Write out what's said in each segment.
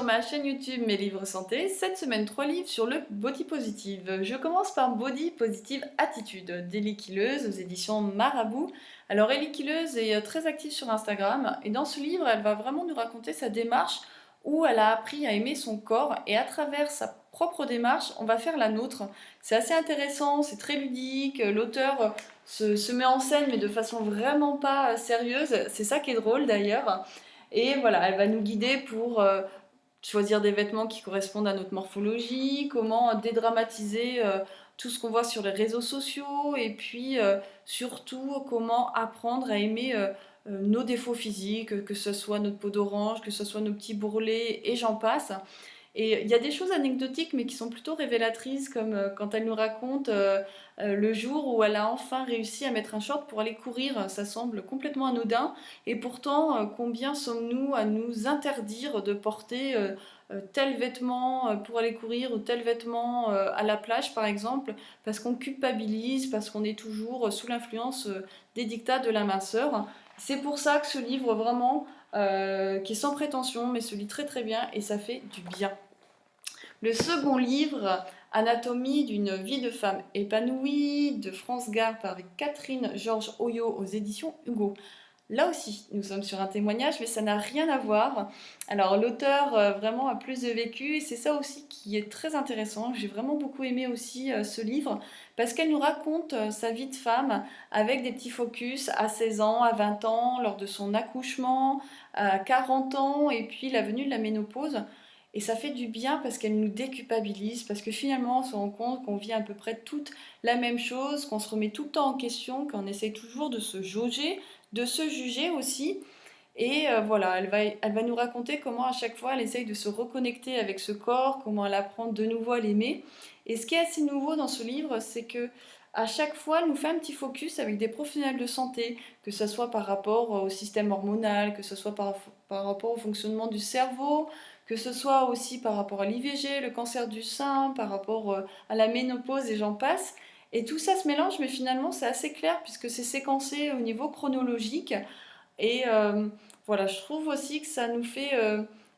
ma chaîne YouTube Mes Livres Santé. Cette semaine, 3 livres sur le body positive. Je commence par Body Positive Attitude d'Elie Kileuse aux éditions Marabout. Alors Elie Kileuse est très active sur Instagram et dans ce livre, elle va vraiment nous raconter sa démarche où elle a appris à aimer son corps et à travers sa propre démarche, on va faire la nôtre. C'est assez intéressant, c'est très ludique, l'auteur se met en scène mais de façon vraiment pas sérieuse. C'est ça qui est drôle d'ailleurs. Et voilà, elle va nous guider pour choisir des vêtements qui correspondent à notre morphologie, comment dédramatiser tout ce qu'on voit sur les réseaux sociaux, et puis surtout comment apprendre à aimer nos défauts physiques, que ce soit notre peau d'orange, que ce soit nos petits bourrelets, et j'en passe. Et il y a des choses anecdotiques mais qui sont plutôt révélatrices comme quand elle nous raconte le jour où elle a enfin réussi à mettre un short pour aller courir. Ça semble complètement anodin et pourtant combien sommes-nous à nous interdire de porter tel vêtement pour aller courir ou tel vêtement à la plage par exemple parce qu'on culpabilise, parce qu'on est toujours sous l'influence des dictats de la minceur. C'est pour ça que ce livre vraiment qui est sans prétention mais se lit très très bien et ça fait du bien. Le second livre, Anatomie d'une vie de femme épanouie, de France Gard par Catherine Georges Oyo aux éditions Hugo. Là aussi, nous sommes sur un témoignage, mais ça n'a rien à voir. Alors, l'auteur vraiment a plus de vécu, et c'est ça aussi qui est très intéressant. J'ai vraiment beaucoup aimé aussi ce livre, parce qu'elle nous raconte sa vie de femme avec des petits focus à 16 ans, à 20 ans, lors de son accouchement, à 40 ans, et puis la venue de la ménopause. Et ça fait du bien parce qu'elle nous déculpabilise, parce que finalement on se rend compte qu'on vit à peu près toute la même chose, qu'on se remet tout le temps en question, qu'on essaie toujours de se jauger, de se juger aussi. Et voilà, elle va nous raconter comment à chaque fois elle essaye de se reconnecter avec ce corps, comment elle apprend de nouveau à l'aimer. Et ce qui est assez nouveau dans ce livre, c'est que à chaque fois, elle nous fait un petit focus avec des professionnels de santé, que ce soit par rapport au système hormonal, que ce soit par rapport au fonctionnement du cerveau, que ce soit aussi par rapport à l'IVG, le cancer du sein, par rapport à la ménopause et j'en passe. Et tout ça se mélange, mais finalement c'est assez clair puisque c'est séquencé au niveau chronologique. Et voilà, je trouve aussi que ça nous fait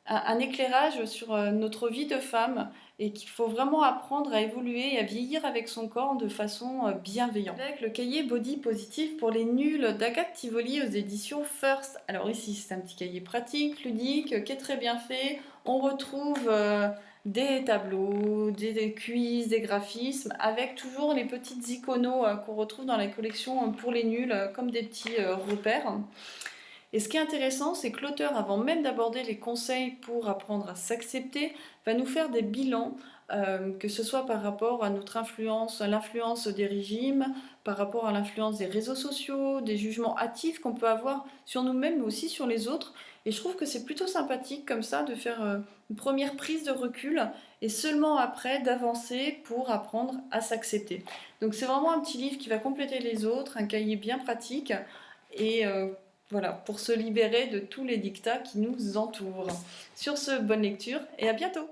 un éclairage sur notre vie de femme et qu'il faut vraiment apprendre à évoluer et à vieillir avec son corps de façon bienveillante. Avec le cahier Body Positive pour les nuls d'Agathe Tivoli aux éditions First. Alors ici, c'est un petit cahier pratique, ludique, qui est très bien fait. On retrouve des tableaux, des quiz, des graphismes, avec toujours les petites iconos qu'on retrouve dans la collection pour les nuls, comme des petits repères. Et ce qui est intéressant, c'est que l'auteur, avant même d'aborder les conseils pour apprendre à s'accepter, va nous faire des bilans, que ce soit par rapport à notre influence, à l'influence des régimes, par rapport à l'influence des réseaux sociaux, des jugements hâtifs qu'on peut avoir sur nous-mêmes, mais aussi sur les autres. Et je trouve que c'est plutôt sympathique comme ça de faire une première prise de recul et seulement après d'avancer pour apprendre à s'accepter. Donc c'est vraiment un petit livre qui va compléter les autres, un cahier bien pratique et voilà, pour se libérer de tous les dictats qui nous entourent. Sur ce, bonne lecture et à bientôt!